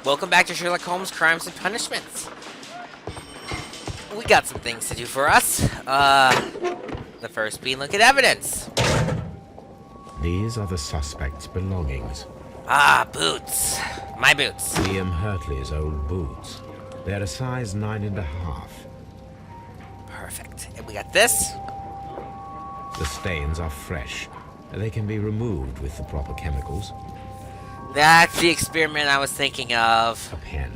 Welcome back to Sherlock Holmes Crimes and Punishments. We got some things to do for us. The first being look at evidence. These are the suspect's belongings. Ah, boots. My boots. Liam Hurtley's old boots. They're a size 9.5. Perfect. And we got this. The stains are fresh. They can be removed with the proper chemicals. That's the experiment I was thinking of. A pen.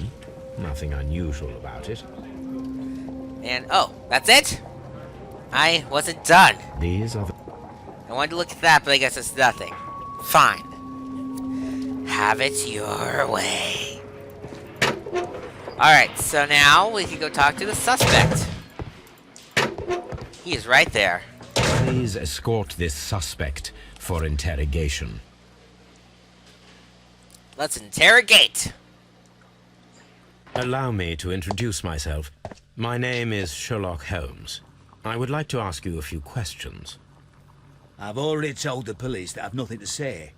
Nothing unusual about it. And, oh, that's it? I wasn't done. These are the... I wanted to look at that, but I guess it's nothing. Fine. Have it your way. Alright, so now we can go talk to the suspect. He is right there. Please escort this suspect for interrogation. Let's interrogate. Allow me to introduce myself. My name is Sherlock Holmes. I would like to ask you a few questions. I've already told the police that I've nothing to say.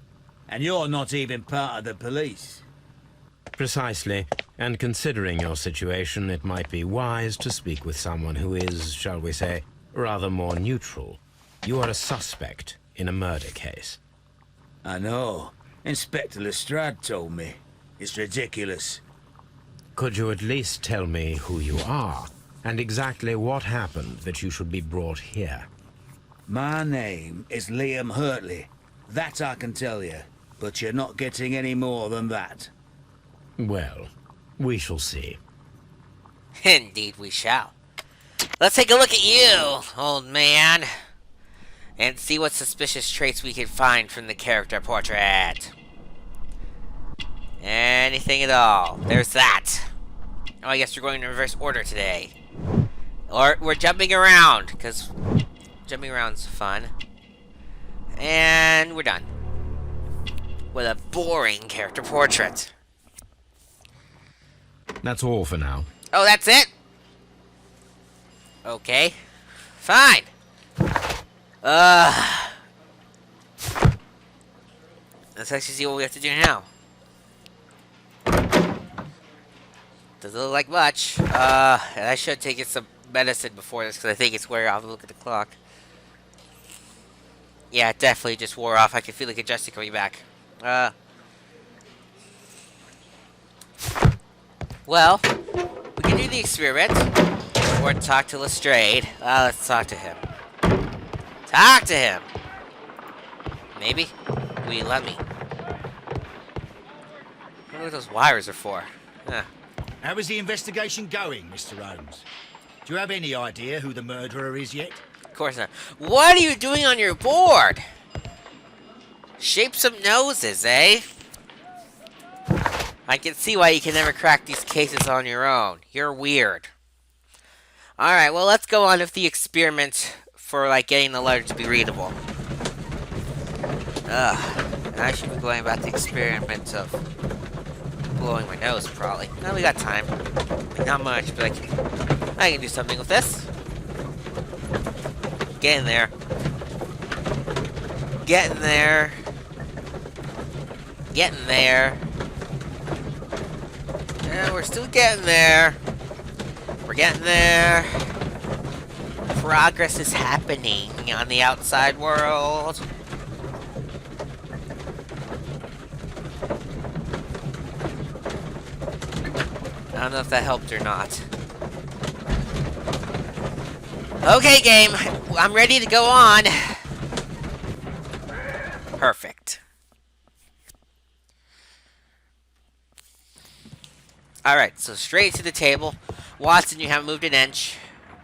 And you're not even part of the police. Precisely. And considering your situation, it might be wise to speak with someone who is, shall we say, rather more neutral. You are a suspect in a murder case. I know. Inspector Lestrade told me. It's ridiculous. Could you at least tell me who you are, and exactly what happened that you should be brought here? My name is Liam Hurtley. That I can tell you. But you're not getting any more than that. Well, we shall see. Indeed we shall. Let's take a look at you, old man. And see what suspicious traits we can find from the character portrait. Anything at all. There's that. Oh, I guess we're going in reverse order today. Or we're jumping around, because jumping around's fun. And we're done. With a boring character portrait. That's all for now. Oh, that's it? Okay. Fine. Let's actually see what we have to do now. Doesn't look like much. And I should take some medicine before this because I think it's wearing off. Look at the clock. Yeah, it definitely just wore off. I can feel the congestion coming back. Well, we can do the experiment or talk to Lestrade. Let's talk to him. Talk to him. Maybe? Will you let me? I wonder what those wires are for. Huh. How is the investigation going, Mr. Holmes? Do you have any idea who the murderer is yet? Of course not. What are you doing on your board? Shape some noses, eh? I can see why you can never crack these cases on your own. You're weird. Alright, well, let's go on with the experiment for, like, getting the letter to be readable. I should be going about the experiment of blowing my nose, probably. No, we got time. Like, not much, but I can do something with this. Get in there. Get in there. Get in there. Yeah, we're still getting there. We're getting there. Progress is happening on the outside world. I don't know if that helped or not. Okay, game. I'm ready to go on. Perfect. Alright, so straight to the table. Watson, you haven't moved an inch.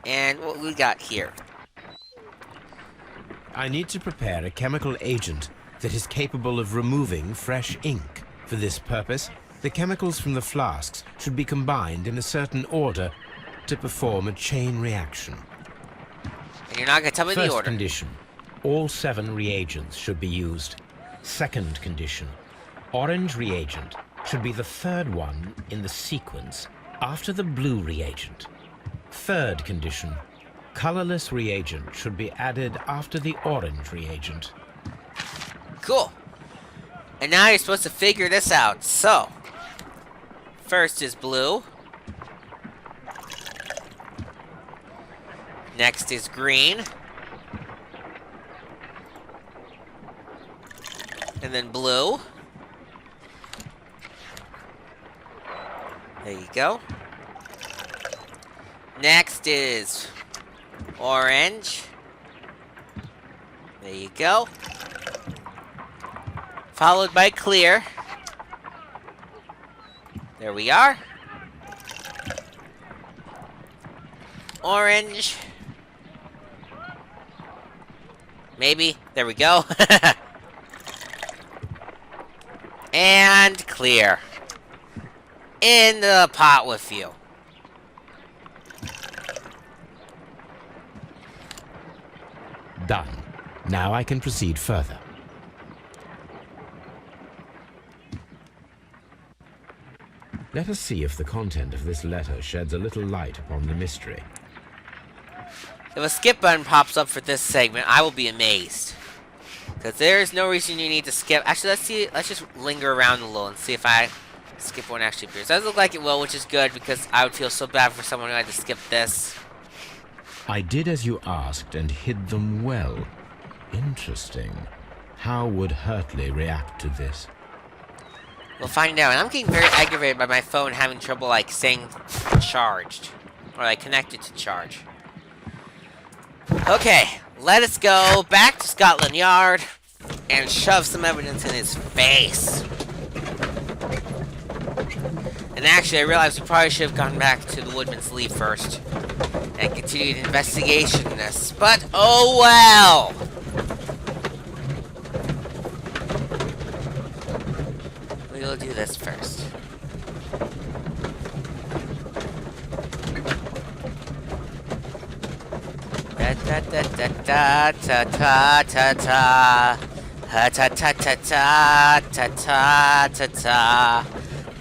And what we got here? I need to prepare a chemical agent that is capable of removing fresh ink. For this purpose, the chemicals from the flasks should be combined in a certain order to perform a chain reaction. And you're not going to tell me the First order. condition, all 7 reagents should be used. Second condition, orange reagent should be the third one in the sequence after the blue reagent. Third condition, colorless reagent should be added after the orange reagent. Cool. And now you're supposed to figure this out. So, First is blue. Next is green. And then blue. There you go. Next is orange. There you go. Followed by clear. There we are. Orange. Maybe. There we go. And clear. In the pot with you. Done. Now I can proceed further. Let us see if the content of this letter sheds a little light upon the mystery. If a skip button pops up for this segment, I will be amazed. Because there is no reason you need to skip. Actually, let's see. Let's just linger around a little and see if I skip one actually appears. Doesn't look like it will, which is good because I would feel so bad for someone who had to skip this. I did as you asked and hid them well. Interesting. How would Hurtley react to this? We'll find out. And I'm getting very aggravated by my phone having trouble, like, saying charged. Or, like, connected to charge. Okay, let us go back to Scotland Yard and shove some evidence in his face. And actually, I realized we probably should have gone back to the Woodman's Lee first and continued investigation in this. But, oh well! We'll do this first. Da da da da da ta ta ta ta ha ta ta ta ta ta ta ta ta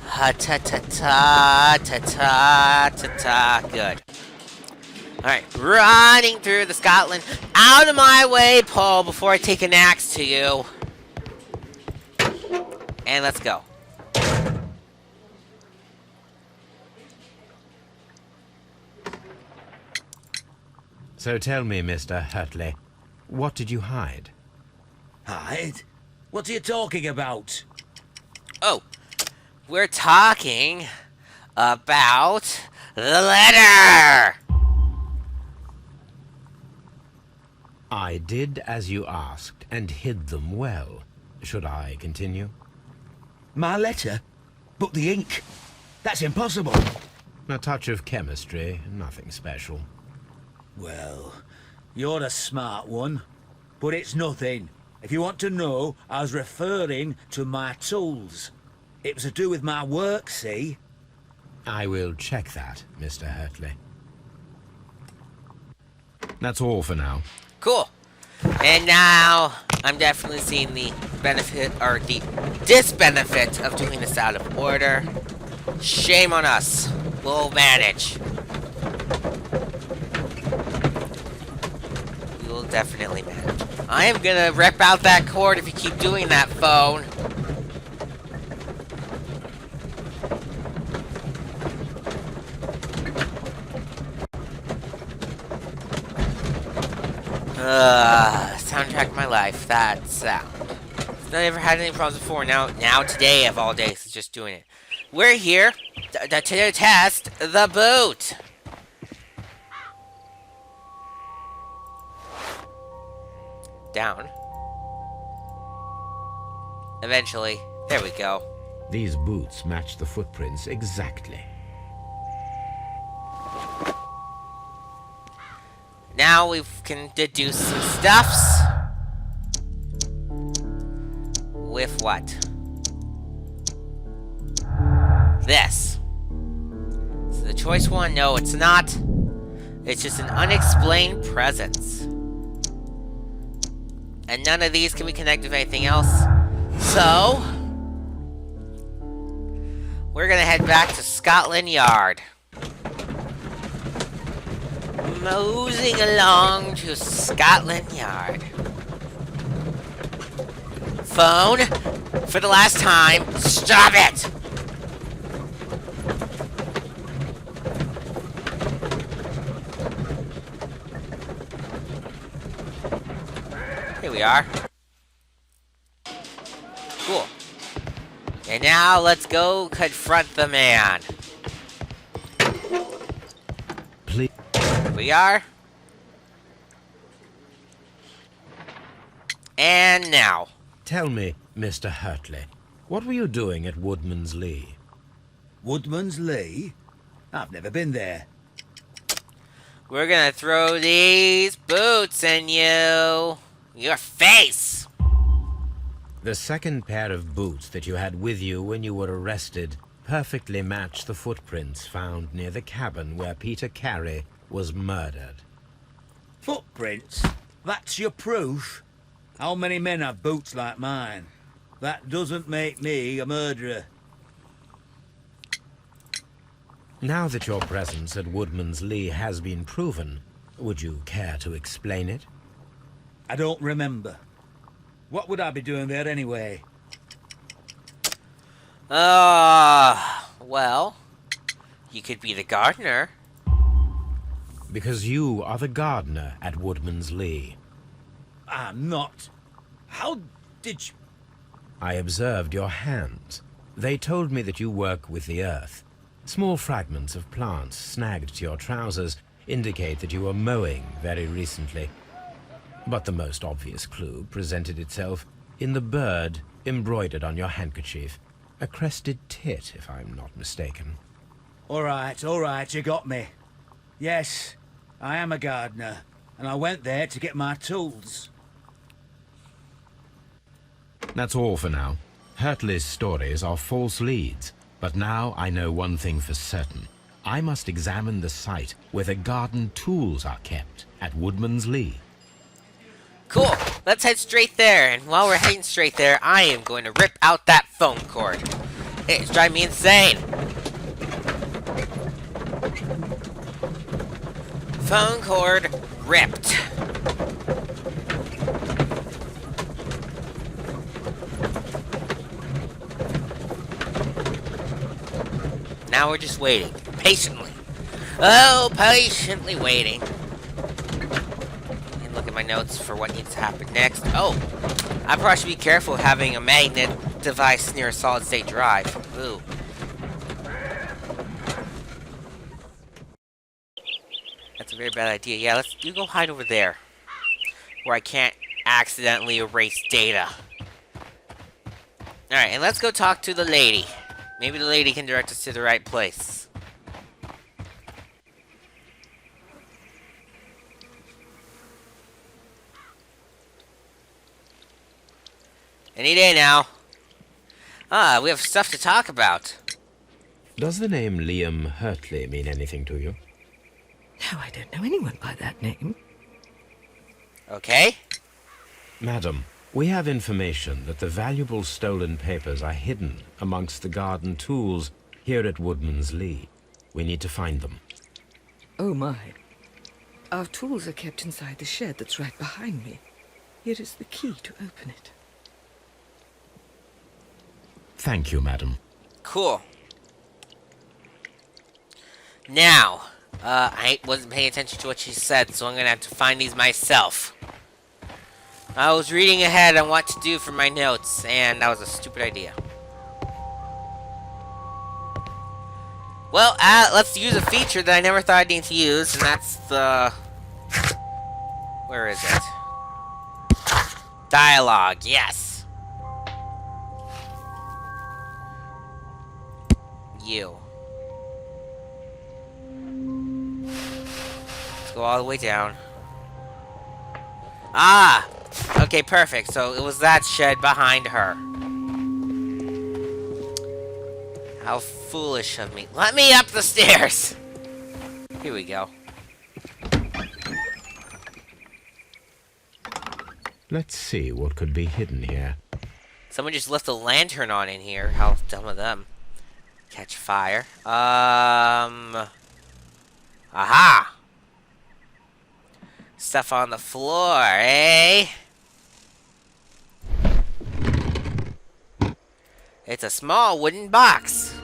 ha ta ta ta ta ta ta ta. Good. Alright, running through the Scotland. Out of my way, Paul, before I take an axe to you. And let's go. So tell me, Mr. Hurtley, what did you hide? Hide? What are you talking about? Oh, we're talking about the letter! I did as you asked and hid them well. Should I continue? My letter? But the ink? That's impossible. A touch of chemistry, nothing special. Well, you're a smart one. But it's nothing. If you want to know, I was referring to my tools. It was to do with my work, see? I will check that, Mr. Hurtley. That's all for now. Cool. And now, I'm definitely seeing the benefit, or the disbenefit of doing this out of order. Shame on us. We'll manage. We will definitely manage. I am gonna rip out that cord if you keep doing that, phone. Soundtrack of my life, that sound. I've never had any problems before. Now today of all days, is just doing it. We're here to test the boot. Down. Eventually. There we go. These boots match the footprints exactly. Now we can deduce some stuffs. With what? This. So the choice one, no, it's not. It's just an unexplained presence. And none of these can be connected with anything else. So, we're gonna head back to Scotland Yard. Moseying along to Scotland Yard. Phone, for the last time, stop it! we are. Cool. And now let's go confront the man. Please. Here we are. And now. Tell me, Mr. Hurtley, what were you doing at Woodman's Lee? Woodman's Lee? I've never been there. We're gonna throw these boots in you. Your face. The second pair of boots that you had with you when you were arrested perfectly match the footprints found near the cabin where Peter Carey was murdered. Footprints? That's your proof? How many men have boots like mine? That doesn't make me a murderer. Now that your presence at Woodman's Lee has been proven, would you care to explain it? I don't remember. What would I be doing there anyway? Well, you could be the gardener. Because you are the gardener at Woodman's Lee. I'm not. How did you... I observed your hands. They told me that you work with the earth. Small fragments of plants snagged to your trousers indicate that you were mowing very recently. But the most obvious clue presented itself in the bird embroidered on your handkerchief. A crested tit, if I'm not mistaken. All right, you got me. Yes, I am a gardener, and I went there to get my tools. That's all for now. Hurtley's stories are false leads, but now I know one thing for certain. I must examine the site where the garden tools are kept at Woodman's Lee. Cool. Let's head straight there. And while we're heading straight there, I am going to rip out that phone cord. It's driving me insane. Phone cord ripped. Now we're just waiting. Patiently. Oh, patiently waiting. And look at my notes for what needs to happen next. Oh, I probably should be careful having a magnet device near a solid-state drive. Ooh. That's a very bad idea. Yeah, you go hide over there. Where I can't accidentally erase data. Alright, and let's go talk to the lady. Maybe the lady can direct us to the right place. Any day now. We have stuff to talk about. Does the name Liam Hurtley mean anything to you? No, I don't know anyone by that name. Okay. Madam, we have information that the valuable stolen papers are hidden amongst the garden tools here at Woodman's Lee. We need to find them. Oh my. Our tools are kept inside the shed that's right behind me. Here is the key to open it. Thank you, madam. Cool. Now, I wasn't paying attention to what she said, so I'm gonna have to find these myself. I was reading ahead on what to do for my notes, and that was a stupid idea. Well, let's use a feature that I never thought I'd need to use, and that's the... Where is it? Dialogue, yes. You. Let's go all the way down. Ah! Okay, perfect. So it was that shed behind her. How foolish of me. Let me up the stairs! Here we go. Let's see what could be hidden here. Someone just left a lantern on in here. How dumb of them. Catch fire. Aha! Stuff on the floor, eh? It's a small wooden box.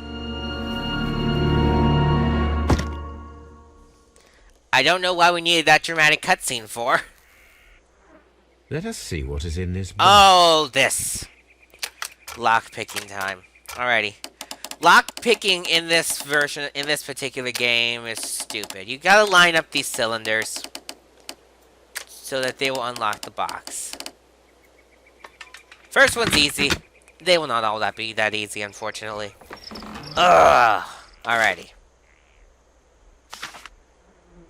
I don't know why we needed that dramatic cutscene for. Let us see what is in this box. Oh, this. Lock-picking time. Alrighty. Lock-picking in this version, in this particular game, is stupid. You gotta line up these cylinders so that they will unlock the box. First one's easy. They will not all be that easy, unfortunately. Ugh. Alrighty.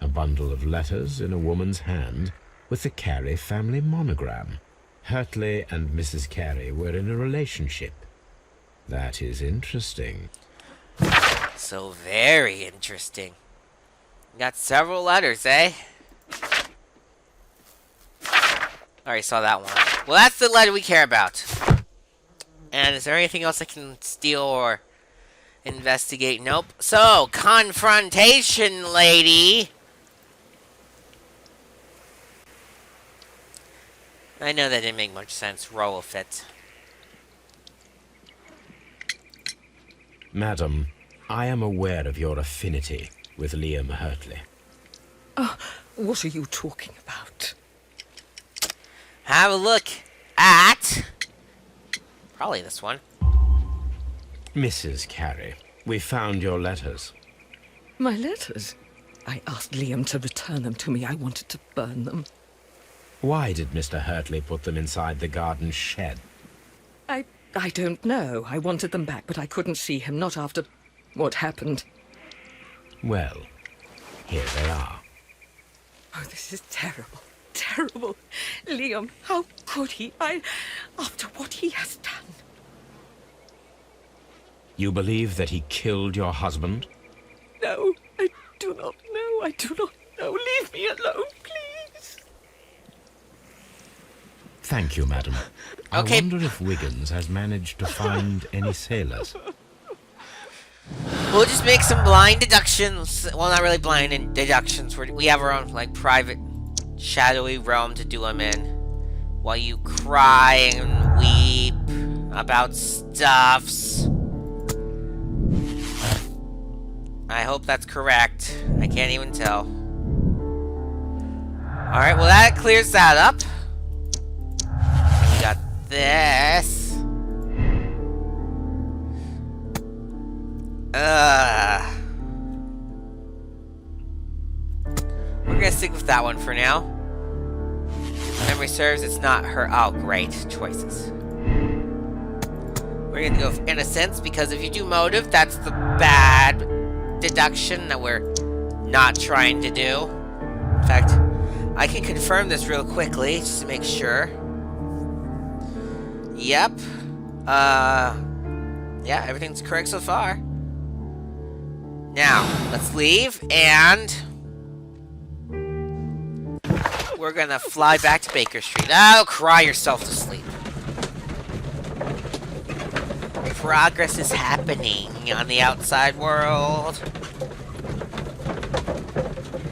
A bundle of letters in a woman's hand with the Carey family monogram. Hurtley and Mrs. Carey were in a relationship. That is interesting. So very interesting. Got several letters, eh? Already saw that one. Well, that's the letter we care about. And is there anything else I can steal or investigate? Nope. So, confrontation, lady. I know that didn't make much sense. Roll with it. Madam, I am aware of your affinity with Liam Hurtley. What are you talking about? Have a look at... probably this one. Mrs. Carey, we found your letters. My letters? I asked Liam to return them to me. I wanted to burn them. Why did Mr. Hurtley put them inside the garden shed? I don't know. I wanted them back, but I couldn't see him, not after what happened. Well, here they are. Oh, this is terrible. Terrible. Liam, how could he? After what he has done. You believe that he killed your husband? No, I do not know. I do not know. Leave me alone, please. Thank you, madam. Okay. I wonder if Wiggins has managed to find any sailors. We'll just make some blind deductions. Well, not really blind deductions. We have our own, like, private, shadowy realm to do them in. While you cry and weep about stuffs. I hope that's correct. I can't even tell. Alright, well that clears that up. We got this. We're gonna stick with that one for now. If memory serves, it's not her. Oh, great choices. We're gonna go with innocence, because if you do motive, that's the bad deduction that we're not trying to do. In fact, I can confirm this real quickly, just to make sure. Yep. Yeah, everything's correct so far. Now, let's leave, and we're gonna fly back to Baker Street. Oh, cry yourself to sleep. Progress is happening on the outside world.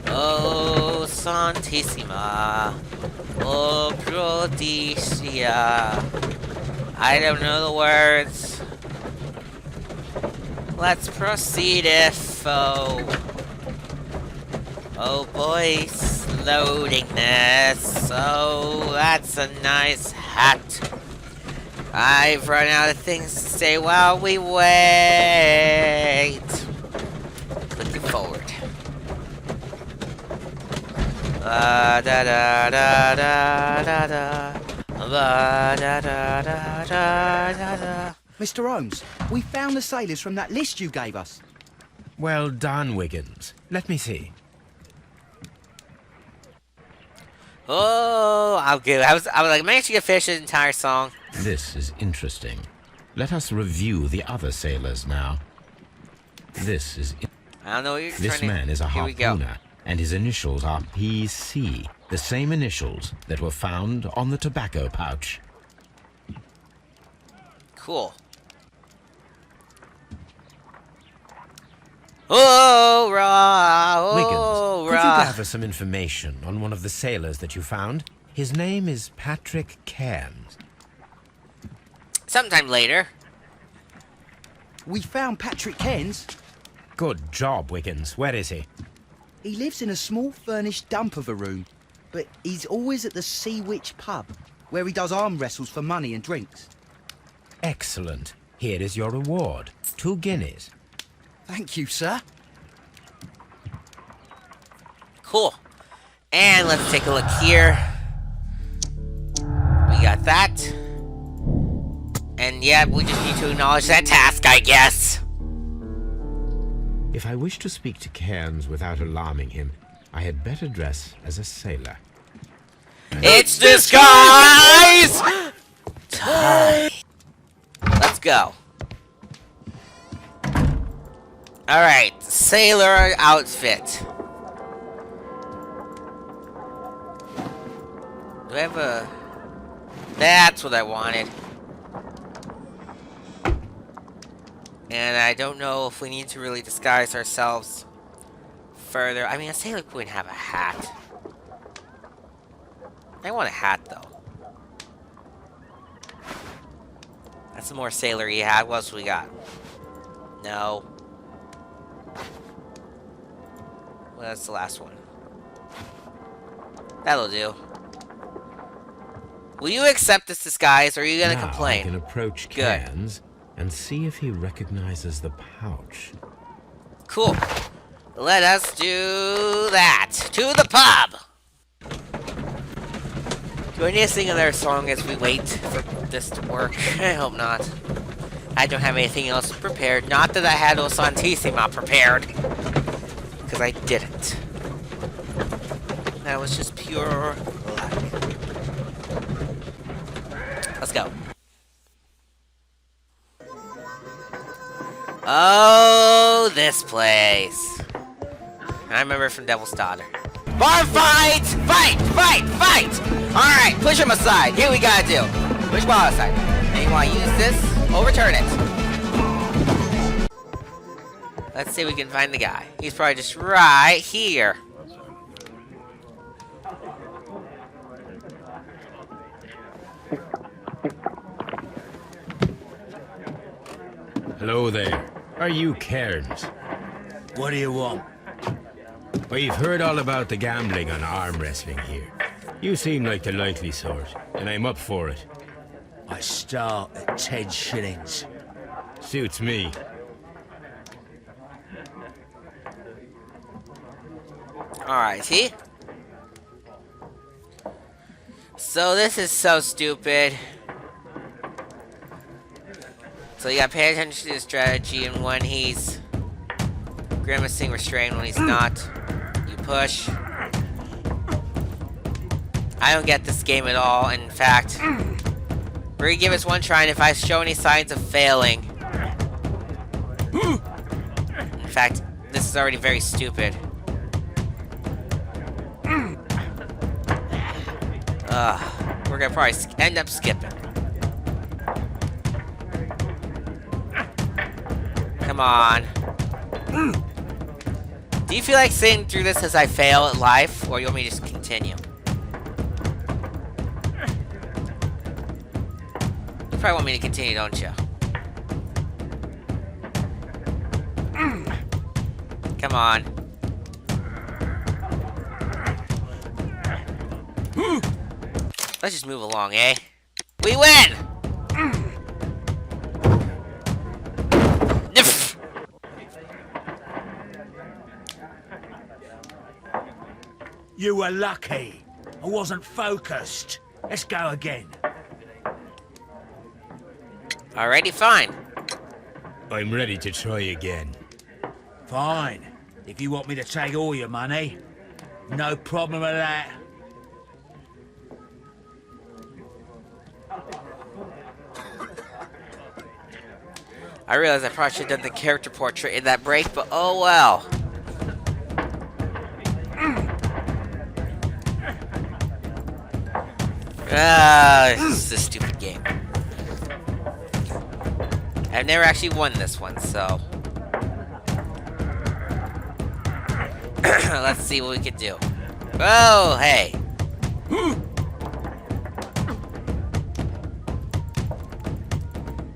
Oh, Santissima. Oh, Prodicia. I don't know the words. Let's proceed if, oh boy, loading this. Oh, that's a nice hat. I've run out of things to say while we wait. Clicking forward. Da da da da da da da. Da da da da da da. Mr. Holmes, we found the sailors from that list you gave us. Well done, Wiggins. Let me see. Oh, I'll give. I was like, managed to get finished the entire song. This is interesting. Let us review the other sailors now. This is... I don't know what you're This trying to... man is a Here we go. harpooner, and his initials are PC, the same initials that were found on the tobacco pouch. Cool. Oh, rah, Wiggins, oh, could you rah. gather some information on one of the sailors that you found? His name is Patrick Cairns. Sometime later. We found Patrick Cairns. Good job, Wiggins. Where is he? He lives in a small furnished dump of a room. but he's always at the Sea Witch pub, where he does arm wrestles for money and drinks. Excellent. Here is your reward. 2 guineas. Thank you, sir. Cool. And let's take a look here. We got that. And yeah, we just need to acknowledge that task, I guess. If I wish to speak to Cairns without alarming him, I had better dress as a sailor. It's disguise! Time. Let's go. Alright, sailor outfit. Do I have a... That's what I wanted. And I don't know if we need to really disguise ourselves further. I mean, a sailor wouldn't have a hat. I want a hat, though. That's a more sailor-y hat. What else we got? No. Well, that's the last one. That'll do. Will you accept this disguise, or are you gonna complain? I can approach Cairns and see if he recognizes the pouch. Cool. Let us do that. To the pub! Do I need to sing another song as we wait for this to work? I hope not. I don't have anything else prepared. Not that I had O Santissima prepared. Because I didn't. That was just pure luck. Let's go. Oh, this place. I remember from Devil's Daughter. Bar fight! Fight! Fight! Fight! Alright, push him aside. Here we gotta do. Push ball aside. And you wanna use this? Overturn it. Let's see if we can find the guy. He's probably just right here. Hello there. Are you Cairns? What do you want? We've heard all about the gambling on arm wrestling here. You seem like the likely sort, and I'm up for it. I start at 10 shillings. Suits me. Alrighty. So this is so stupid. So you gotta pay attention to his strategy, and when he's grimacing, restrained. When he's not, you push. I don't get this game at all. In fact, we're gonna give this one try, and if I show any signs of failing... In fact, this is already very stupid. We're gonna probably end up skipping. Come on. Do you feel like sitting through this as I fail at life, or you want me to just continue? You probably want me to continue, don't you? Come on. Let's just move along, eh? We win! You were lucky. I wasn't focused. Let's go again. Alrighty, fine. I'm ready to try again. Fine. If you want me to take all your money, no problem with that. I realize I probably should have done the character portrait in that break, but oh well. This is a stupid game. I've never actually won this one, so... Let's see what we can do. Oh, hey.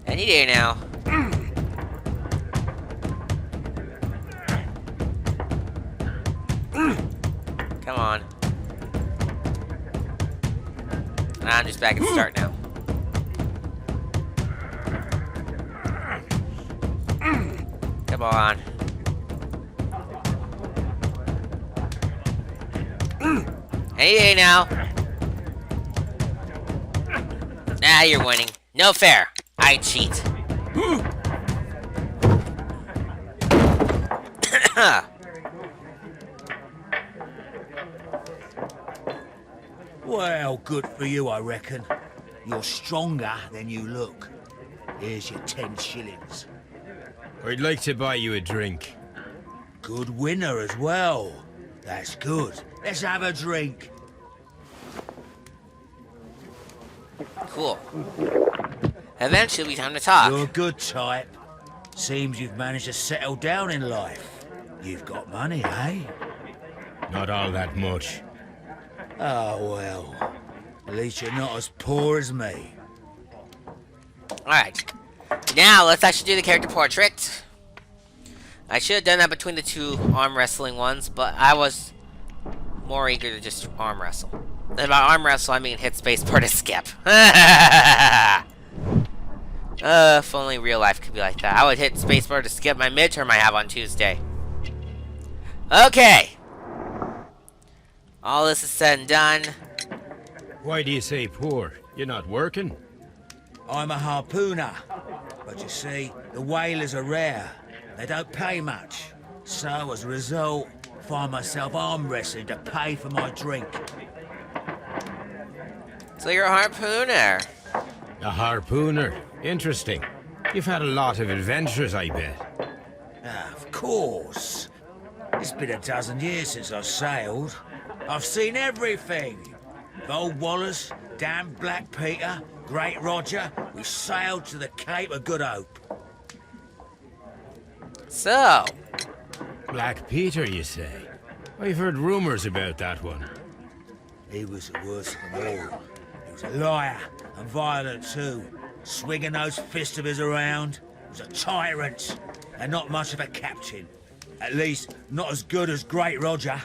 Any day now. Come on. I'm just back at the start now. Come on. Any day now. Ah, you're winning. No fair. I cheat. Well, good for you, I reckon. You're stronger than you look. Here's your 10 shillings. I'd like to buy you a drink. Good winner as well. That's good. Let's have a drink. Cool. Eventually, it'll be time to talk. You're a good type. Seems you've managed to settle down in life. You've got money, eh? Not all that much. Oh, well. At least you're not as poor as me. Alright. Now, let's actually do the character portrait. I should have done that between the two arm wrestling ones, but I was more eager to just arm wrestle. And by arm wrestle, I mean hit spacebar to skip. If only real life could be like that. I would hit spacebar to skip my midterm I have on Tuesday. Okay. All this is said and done. Why do you say poor? You're not working? I'm a harpooner. But you see, the whalers are rare. They don't pay much. So, as a result, I find myself arm wrestling to pay for my drink. So you're a harpooner. A harpooner? Interesting. You've had a lot of adventures, I bet. Of course. It's been a dozen years since I sailed. I've seen everything. Old Wallace, damn Black Peter, Great Roger, we sailed to the Cape of Good Hope. So, Black Peter, you say? I've heard rumors about that one. He was the worst of them all. He was a liar and violent too, swinging those fists of his around. He was a tyrant and not much of a captain. At least, not as good as Great Roger.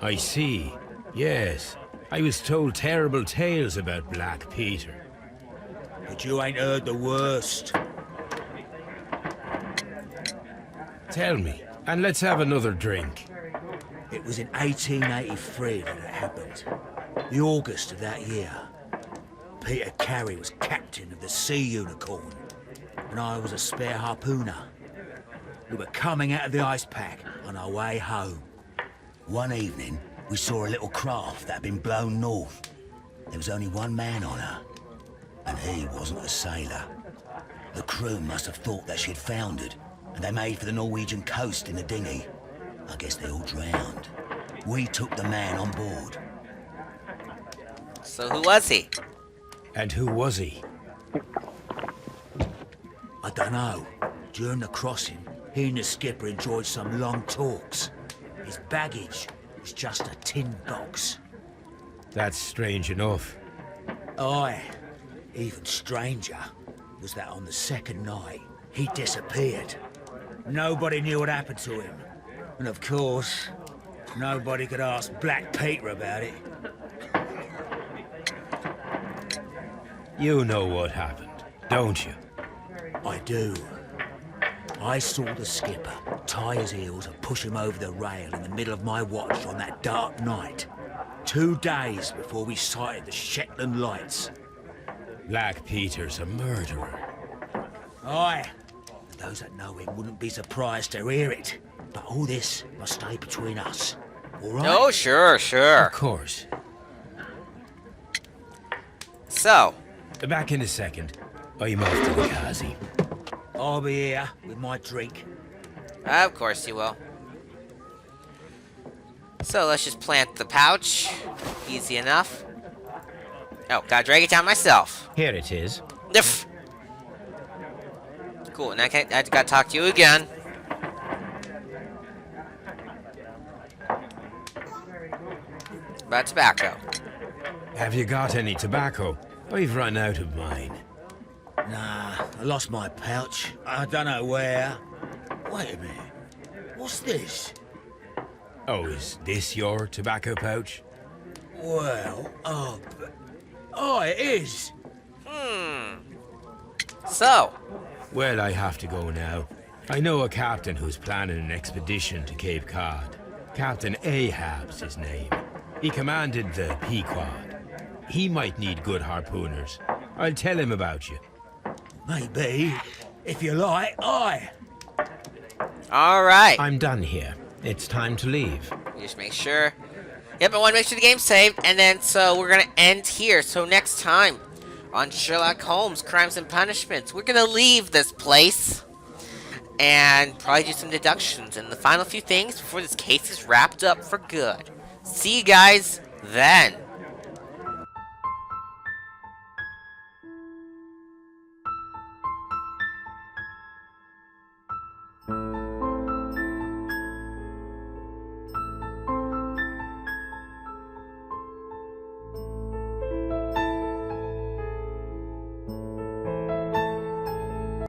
I see. Yes. I was told terrible tales about Black Peter. But you ain't heard the worst. Tell me, and let's have another drink. It was in 1883 that it happened. The August of that year. Peter Carey was captain of the Sea Unicorn, and I was a spare harpooner. We were coming out of the ice pack on our way home. One evening, we saw a little craft that had been blown north. There was only one man on her, and he wasn't a sailor. The crew must have thought that she'd foundered, and they made for the Norwegian coast in the dinghy. I guess they all drowned. We took the man on board. so who was he? And who was he? I don't know. During the crossing, he and the skipper enjoyed some long talks. His baggage was just a tin box. That's strange enough. Aye. Even stranger was that on the second night, he disappeared. Nobody knew what happened to him. And of course, nobody could ask Black Peter about it. You know what happened, don't you? I do. I saw the skipper tie his heels and push him over the rail in the middle of my watch on that dark night. 2 days before we sighted the Shetland Lights. Black Peter's a murderer. Aye. And those that know him wouldn't be surprised to hear it. But all this must stay between us. All right? Oh, sure, sure. Of course. So, Back in a second. I'm off to the Kazi. I'll be here with my drink. of course you will. So let's just plant the pouch. Easy enough. Oh, gotta drag it down myself. Here it is. Niff. Cool, and I gotta talk to you again. About tobacco. Have you got any tobacco? I've run out of mine. Nah, I lost my pouch. I don't know where. Wait a minute. What's this? Oh, is this your tobacco pouch? Well, Oh, it is. So, Well, I have to go now. I know a captain who's planning an expedition to Cape Cod. Captain Ahab's his name. He commanded the Pequod. He might need good harpooners. I'll tell him about you. Maybe. If you like, aye. alright. I'm done here. It's time to leave. Just make sure. Yep, I want to make sure the game's saved. And then, so we're going to end here. So next time on Sherlock Holmes, Crimes and Punishments, we're going to leave this place. And probably do some deductions and the final few things before this case is wrapped up for good. See you guys then.